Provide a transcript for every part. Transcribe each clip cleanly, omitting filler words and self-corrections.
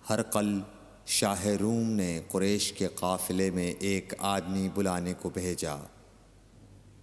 ہرقل شاہ روم نے قریش کے قافلے میں ایک آدمی بلانے کو بھیجا،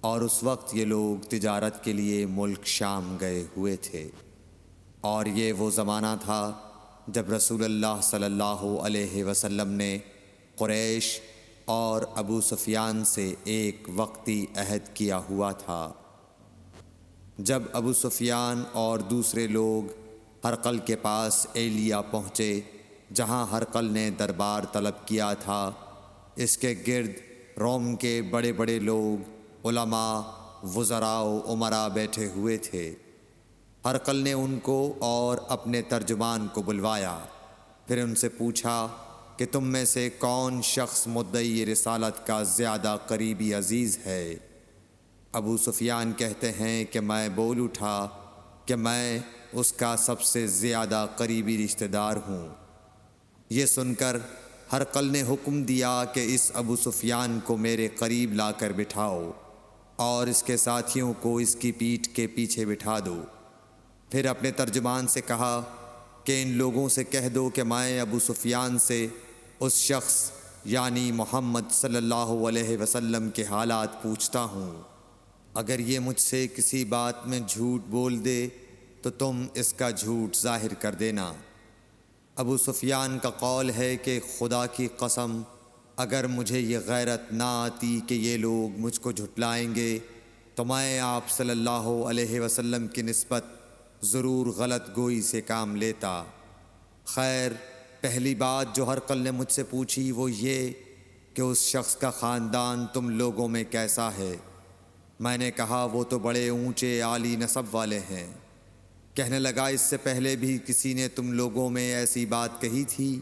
اور اس وقت یہ لوگ تجارت کے لیے ملک شام گئے ہوئے تھے، اور یہ وہ زمانہ تھا جب رسول اللہ صلی اللہ علیہ وسلم نے قریش اور ابو سفیان سے ایک وقتی عہد کیا ہوا تھا۔ جب ابو سفیان اور دوسرے لوگ ہرقل کے پاس ایلیا پہنچے جہاں ہرقل نے دربار طلب کیا تھا، اس کے گرد روم کے بڑے بڑے لوگ، علماء، وزراء و امراء بیٹھے ہوئے تھے۔ ہرقل نے ان کو اور اپنے ترجمان کو بلوایا، پھر ان سے پوچھا کہ تم میں سے کون شخص مدعی رسالت کا زیادہ قریبی عزیز ہے؟ ابو سفیان کہتے ہیں کہ میں بول اٹھا کہ میں اس کا سب سے زیادہ قریبی رشتہ دار ہوں۔ یہ سن کر ہرقل نے حکم دیا کہ اس ابو سفیان کو میرے قریب لا کر بٹھاؤ اور اس کے ساتھیوں کو اس کی پیٹھ کے پیچھے بٹھا دو۔ پھر اپنے ترجمان سے کہا کہ ان لوگوں سے کہہ دو کہ میں ابو سفیان سے اس شخص یعنی محمد صلی اللہ علیہ وسلم کے حالات پوچھتا ہوں، اگر یہ مجھ سے کسی بات میں جھوٹ بول دے تو تم اس کا جھوٹ ظاہر کر دینا۔ ابو سفیان کا قول ہے کہ خدا کی قسم اگر مجھے یہ غیرت نہ آتی کہ یہ لوگ مجھ کو جھٹلائیں گے تو میں آپ صلی اللہ علیہ وسلم کی نسبت ضرور غلط گوئی سے کام لیتا۔ خیر، پہلی بات جو ہرقل نے مجھ سے پوچھی وہ یہ کہ اس شخص کا خاندان تم لوگوں میں کیسا ہے؟ میں نے کہا وہ تو بڑے اونچے عالی نسب والے ہیں۔ کہنے لگا اس سے پہلے بھی کسی نے تم لوگوں میں ایسی بات کہی تھی؟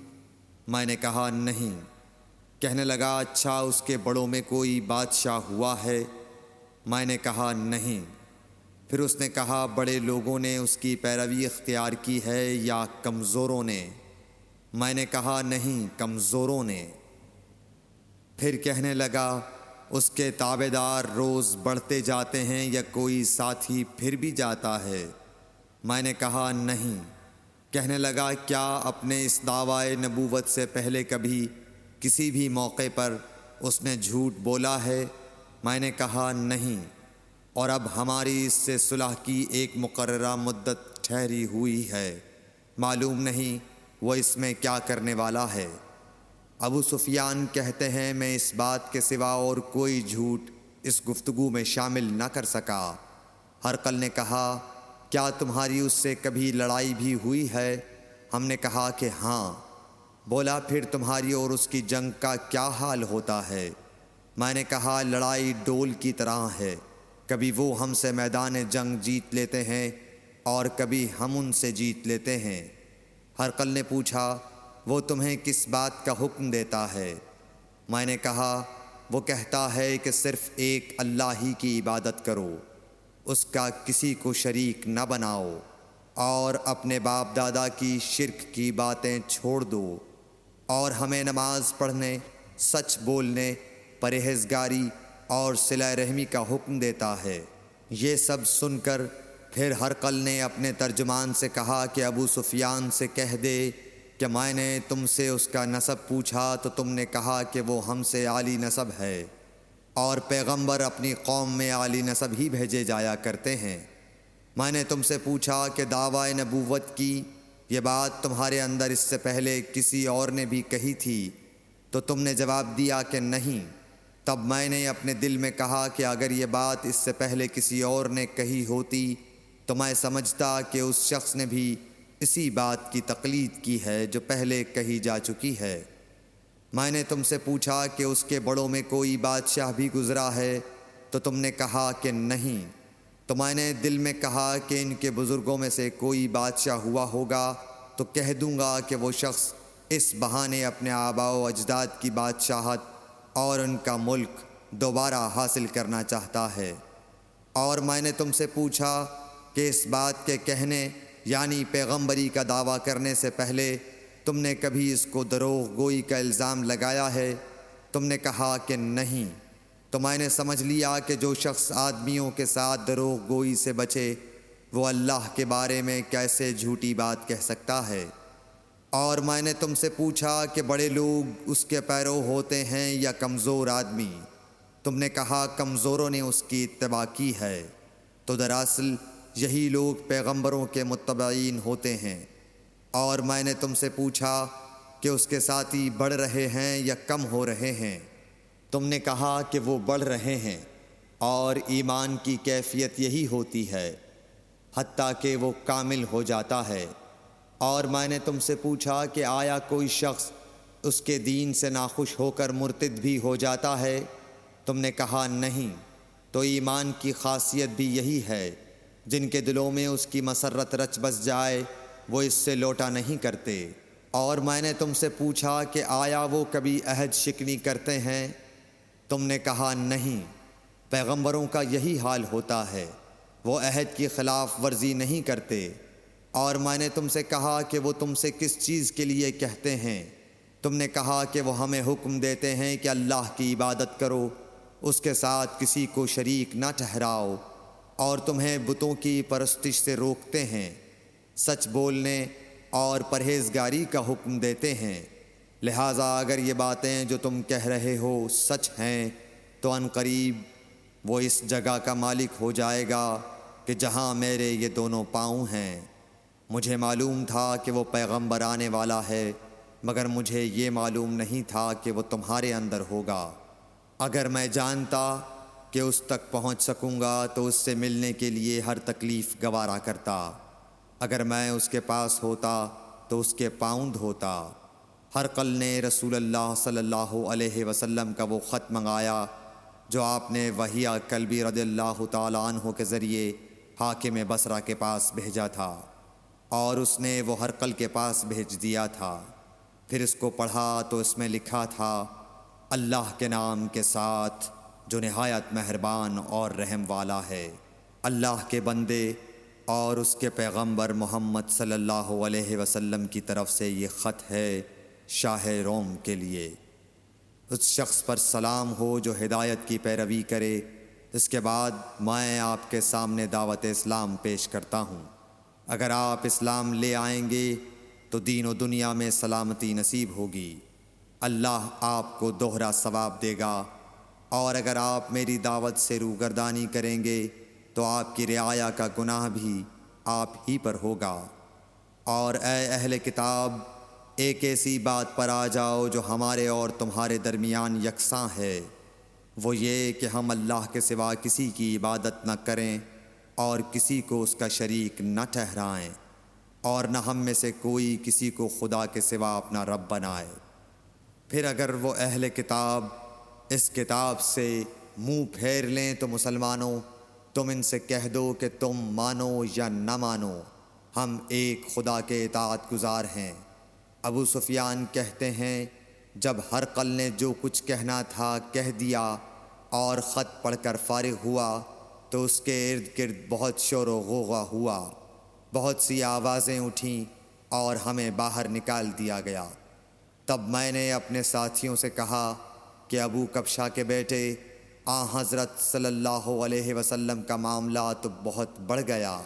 میں نے کہا نہیں۔ کہنے لگا اچھا اس کے بڑوں میں کوئی بادشاہ ہوا ہے؟ میں نے کہا نہیں۔ پھر اس نے کہا بڑے لوگوں نے اس کی پیروی اختیار کی ہے یا کمزوروں نے؟ میں نے کہا نہیں، کمزوروں نے۔ پھر کہنے لگا اس کے تابعدار روز بڑھتے جاتے ہیں یا کوئی ساتھی پھر بھی جاتا ہے؟ میں نے کہا نہیں۔ کہنے لگا کیا اپنے اس دعویٰ نبوت سے پہلے کبھی کسی بھی موقع پر اس نے جھوٹ بولا ہے؟ میں نے کہا نہیں، اور اب ہماری اس سے صلح کی ایک مقررہ مدت ٹھہری ہوئی ہے، معلوم نہیں وہ اس میں کیا کرنے والا ہے۔ ابو سفیان کہتے ہیں میں اس بات کے سوا اور کوئی جھوٹ اس گفتگو میں شامل نہ کر سکا۔ ہرقل نے کہا کیا تمہاری اس سے کبھی لڑائی بھی ہوئی ہے؟ ہم نے کہا کہ ہاں۔ بولا پھر تمہاری اور اس کی جنگ کا کیا حال ہوتا ہے؟ میں نے کہا لڑائی ڈول کی طرح ہے، کبھی وہ ہم سے میدان جنگ جیت لیتے ہیں اور کبھی ہم ان سے جیت لیتے ہیں۔ ہرقل نے پوچھا وہ تمہیں کس بات کا حکم دیتا ہے؟ میں نے کہا وہ کہتا ہے کہ صرف ایک اللہ ہی کی عبادت کرو، اس کا کسی کو شریک نہ بناؤ، اور اپنے باپ دادا کی شرک کی باتیں چھوڑ دو، اور ہمیں نماز پڑھنے، سچ بولنے، پرہیزگاری اور صلہ رحمی کا حکم دیتا ہے۔ یہ سب سن کر پھر ہرقل نے اپنے ترجمان سے کہا کہ ابو سفیان سے کہہ دے کہ میں نے تم سے اس کا نسب پوچھا تو تم نے کہا کہ وہ ہم سے عالی نسب ہے، اور پیغمبر اپنی قوم میں عالی نسب ہی بھیجے جایا کرتے ہیں۔ میں نے تم سے پوچھا کہ دعویٰ نبوت کی یہ بات تمہارے اندر اس سے پہلے کسی اور نے بھی کہی تھی؟ تو تم نے جواب دیا کہ نہیں۔ تب میں نے اپنے دل میں کہا کہ اگر یہ بات اس سے پہلے کسی اور نے کہی ہوتی تو میں سمجھتا کہ اس شخص نے بھی اسی بات کی تقلید کی ہے جو پہلے کہی جا چکی ہے۔ میں نے تم سے پوچھا کہ اس کے بڑوں میں کوئی بادشاہ بھی گزرا ہے؟ تو تم نے کہا کہ نہیں۔ تو میں نے دل میں کہا کہ ان کے بزرگوں میں سے کوئی بادشاہ ہوا ہوگا تو کہہ دوں گا کہ وہ شخص اس بہانے اپنے آباء و اجداد کی بادشاہت اور ان کا ملک دوبارہ حاصل کرنا چاہتا ہے۔ اور میں نے تم سے پوچھا کہ اس بات کے کہنے یعنی پیغمبری کا دعویٰ کرنے سے پہلے تم نے کبھی اس کو دروغ گوئی کا الزام لگایا ہے؟ تم نے کہا کہ نہیں۔ تو میں نے سمجھ لیا کہ جو شخص آدمیوں کے ساتھ دروغ گوئی سے بچے وہ اللہ کے بارے میں کیسے جھوٹی بات کہہ سکتا ہے۔ اور میں نے تم سے پوچھا کہ بڑے لوگ اس کے پیرو ہوتے ہیں یا کمزور آدمی؟ تم نے کہا کمزوروں نے اس کی اتباع کی ہے۔ تو دراصل یہی لوگ پیغمبروں کے متبعین ہوتے ہیں۔ اور میں نے تم سے پوچھا کہ اس کے ساتھی بڑھ رہے ہیں یا کم ہو رہے ہیں؟ تم نے کہا کہ وہ بڑھ رہے ہیں، اور ایمان کی کیفیت یہی ہوتی ہے حتیٰ کہ وہ کامل ہو جاتا ہے۔ اور میں نے تم سے پوچھا کہ آیا کوئی شخص اس کے دین سے ناخوش ہو کر مرتد بھی ہو جاتا ہے؟ تم نے کہا نہیں۔ تو ایمان کی خاصیت بھی یہی ہے، جن کے دلوں میں اس کی مسرت رچ بس جائے وہ اس سے لوٹا نہیں کرتے۔ اور میں نے تم سے پوچھا کہ آیا وہ کبھی عہد شکنی کرتے ہیں؟ تم نے کہا نہیں۔ پیغمبروں کا یہی حال ہوتا ہے، وہ عہد کی خلاف ورزی نہیں کرتے۔ اور میں نے تم سے کہا کہ وہ تم سے کس چیز کے لیے کہتے ہیں؟ تم نے کہا کہ وہ ہمیں حکم دیتے ہیں کہ اللہ کی عبادت کرو، اس کے ساتھ کسی کو شریک نہ ٹھہراؤ، اور تمہیں بتوں کی پرستش سے روکتے ہیں، سچ بولنے اور پرہیزگاری کا حکم دیتے ہیں۔ لہٰذا اگر یہ باتیں جو تم کہہ رہے ہو سچ ہیں تو ان قریب وہ اس جگہ کا مالک ہو جائے گا کہ جہاں میرے یہ دونوں پاؤں ہیں۔ مجھے معلوم تھا کہ وہ پیغمبر آنے والا ہے، مگر مجھے یہ معلوم نہیں تھا کہ وہ تمہارے اندر ہوگا۔ اگر میں جانتا کہ اس تک پہنچ سکوں گا تو اس سے ملنے کے لیے ہر تکلیف گوارا کرتا۔ اگر میں اس کے پاس ہوتا تو اس کے پاؤں دھوتا۔ ہرقل نے رسول اللہ صلی اللہ علیہ وسلم کا وہ خط منگایا جو آپ نے وحیہ کلبی رضی اللہ تعالیٰ عنہ کے ذریعے حاکم بصرہ کے پاس بھیجا تھا، اور اس نے وہ ہرقل کے پاس بھیج دیا تھا۔ پھر اس کو پڑھا تو اس میں لکھا تھا، اللہ کے نام کے ساتھ جو نہایت مہربان اور رحم والا ہے۔ اللہ کے بندے اور اس کے پیغمبر محمد صلی اللہ علیہ وسلم کی طرف سے یہ خط ہے شاہ روم کے لیے۔ اس شخص پر سلام ہو جو ہدایت کی پیروی کرے۔ اس کے بعد میں آپ کے سامنے دعوت اسلام پیش کرتا ہوں۔ اگر آپ اسلام لے آئیں گے تو دین و دنیا میں سلامتی نصیب ہوگی، اللہ آپ کو دوہرا ثواب دے گا۔ اور اگر آپ میری دعوت سے روگردانی کریں گے تو آپ کی رعایا کا گناہ بھی آپ ہی پر ہوگا۔ اور اے اہل کتاب، ایک ایسی بات پر آ جاؤ جو ہمارے اور تمہارے درمیان یکساں ہے، وہ یہ کہ ہم اللہ کے سوا کسی کی عبادت نہ کریں اور کسی کو اس کا شریک نہ ٹھہرائیں، اور نہ ہم میں سے کوئی کسی کو خدا کے سوا اپنا رب بنائے۔ پھر اگر وہ اہل کتاب اس کتاب سے منہ پھیر لیں تو مسلمانوں، تم ان سے کہہ دو کہ تم مانو یا نہ مانو، ہم ایک خدا کے اطاعت گزار ہیں۔ ابو سفیان کہتے ہیں، جب ہرقل نے جو کچھ کہنا تھا کہہ دیا اور خط پڑھ کر فارغ ہوا تو اس کے ارد گرد بہت شور و غوغا ہوا، بہت سی آوازیں اٹھیں اور ہمیں باہر نکال دیا گیا۔ تب میں نے اپنے ساتھیوں سے کہا کہ ابو کبشہ کے بیٹے حضرت صلی اللہ علیہ وسلم کا معاملہ تو بہت بڑھ گیا۔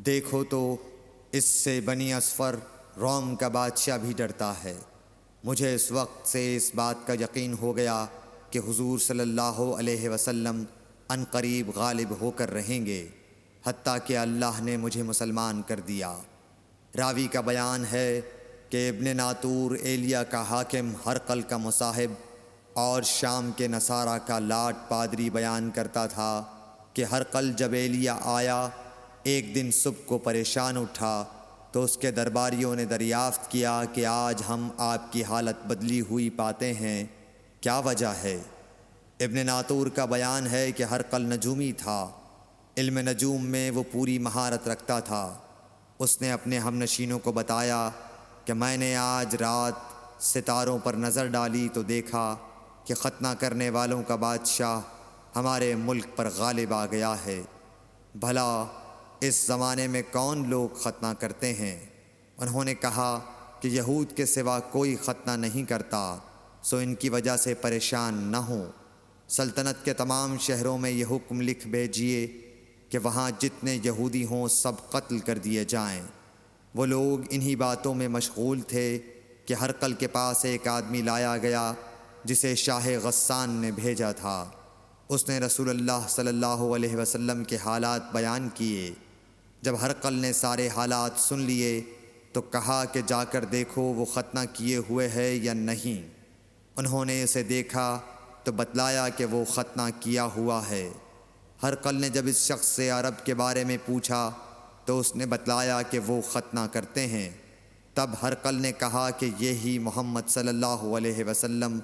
دیکھو تو اس سے بنی اصفر روم کا بادشاہ بھی ڈرتا ہے۔ مجھے اس وقت سے اس بات کا یقین ہو گیا کہ حضور صلی اللہ علیہ وسلم ان قریب غالب ہو کر رہیں گے، حتیٰ کہ اللہ نے مجھے مسلمان کر دیا۔ راوی کا بیان ہے کہ ابن ناطور ایلیا کا حاکم ہرقل کا مصاحب اور شام کے نصارہ کا لاٹ پادری بیان کرتا تھا کہ ہرقل جب ایلیا آیا ایک دن صبح کو پریشان اٹھا تو اس کے درباریوں نے دریافت کیا کہ آج ہم آپ کی حالت بدلی ہوئی پاتے ہیں، کیا وجہ ہے؟ ابن ناطور کا بیان ہے کہ ہرقل نجومی تھا، علم نجوم میں وہ پوری مہارت رکھتا تھا۔ اس نے اپنے ہم نشینوں کو بتایا کہ میں نے آج رات ستاروں پر نظر ڈالی تو دیکھا کہ ختنہ کرنے والوں کا بادشاہ ہمارے ملک پر غالب آ گیا ہے۔ بھلا اس زمانے میں کون لوگ ختنہ کرتے ہیں؟ انہوں نے کہا کہ یہود کے سوا کوئی ختنہ نہیں کرتا، سو ان کی وجہ سے پریشان نہ ہوں۔ سلطنت کے تمام شہروں میں یہ حکم لکھ بھیجیے کہ وہاں جتنے یہودی ہوں سب قتل کر دیے جائیں۔ وہ لوگ انہی باتوں میں مشغول تھے کہ ہرقل کے پاس ایک آدمی لایا گیا جسے شاہ غسان نے بھیجا تھا۔ اس نے رسول اللہ صلی اللہ علیہ وسلم کے حالات بیان کیے۔ جب ہرقل نے سارے حالات سن لیے تو کہا کہ جا کر دیکھو وہ ختنہ کیے ہوئے ہے یا نہیں۔ انہوں نے اسے دیکھا تو بتلایا کہ وہ ختنہ کیا ہوا ہے۔ ہرقل نے جب اس شخص سے عرب کے بارے میں پوچھا تو اس نے بتلایا کہ وہ ختنہ کرتے ہیں۔ تب ہرقل نے کہا کہ یہی محمد صلی اللہ علیہ وسلم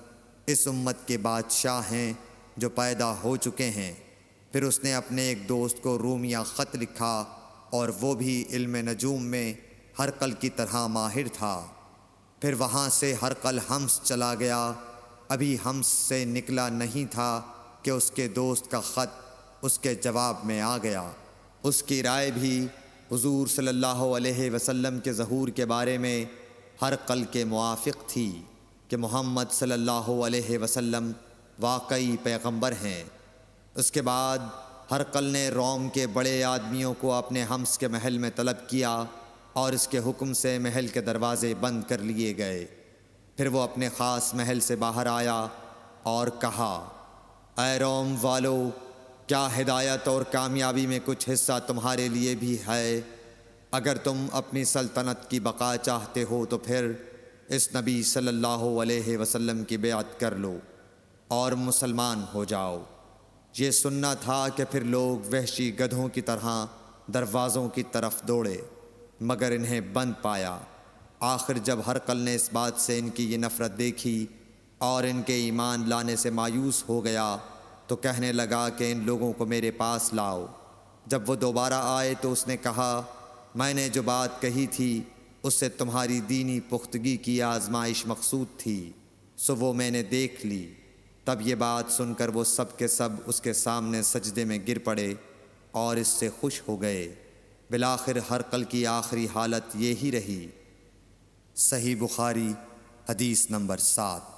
اس امت کے بادشاہ ہیں جو پیدا ہو چکے ہیں۔ پھر اس نے اپنے ایک دوست کو رومیہ خط لکھا اور وہ بھی علم نجوم میں ہرقل کی طرح ماہر تھا۔ پھر وہاں سے ہرقل حمص چلا گیا۔ ابھی حمص سے نکلا نہیں تھا کہ اس کے دوست کا خط اس کے جواب میں آ گیا۔ اس کی رائے بھی حضور صلی اللہ علیہ وسلم کے ظہور کے بارے میں ہرقل کے موافق تھی کہ محمد صلی اللہ علیہ وسلم واقعی پیغمبر ہیں۔ اس کے بعد ہرقل نے روم کے بڑے آدمیوں کو اپنے حمص کے محل میں طلب کیا اور اس کے حکم سے محل کے دروازے بند کر لیے گئے۔ پھر وہ اپنے خاص محل سے باہر آیا اور کہا، اے روم والو، کیا ہدایت اور کامیابی میں کچھ حصہ تمہارے لیے بھی ہے؟ اگر تم اپنی سلطنت کی بقا چاہتے ہو تو پھر اس نبی صلی اللہ علیہ وسلم کی بیعت کر لو اور مسلمان ہو جاؤ۔ یہ سننا تھا کہ پھر لوگ وحشی گدھوں کی طرح دروازوں کی طرف دوڑے، مگر انہیں بند پایا۔ آخر جب ہرقل نے اس بات سے ان کی یہ نفرت دیکھی اور ان کے ایمان لانے سے مایوس ہو گیا تو کہنے لگا کہ ان لوگوں کو میرے پاس لاؤ۔ جب وہ دوبارہ آئے تو اس نے کہا، میں نے جو بات کہی تھی اس سے تمہاری دینی پختگی کی آزمائش مقصود تھی، سو وہ میں نے دیکھ لی۔ تب یہ بات سن کر وہ سب کے سب اس کے سامنے سجدے میں گر پڑے اور اس سے خوش ہو گئے۔ بالآخر ہرقل کی آخری حالت یہی رہی۔ صحیح بخاری حدیث نمبر 7۔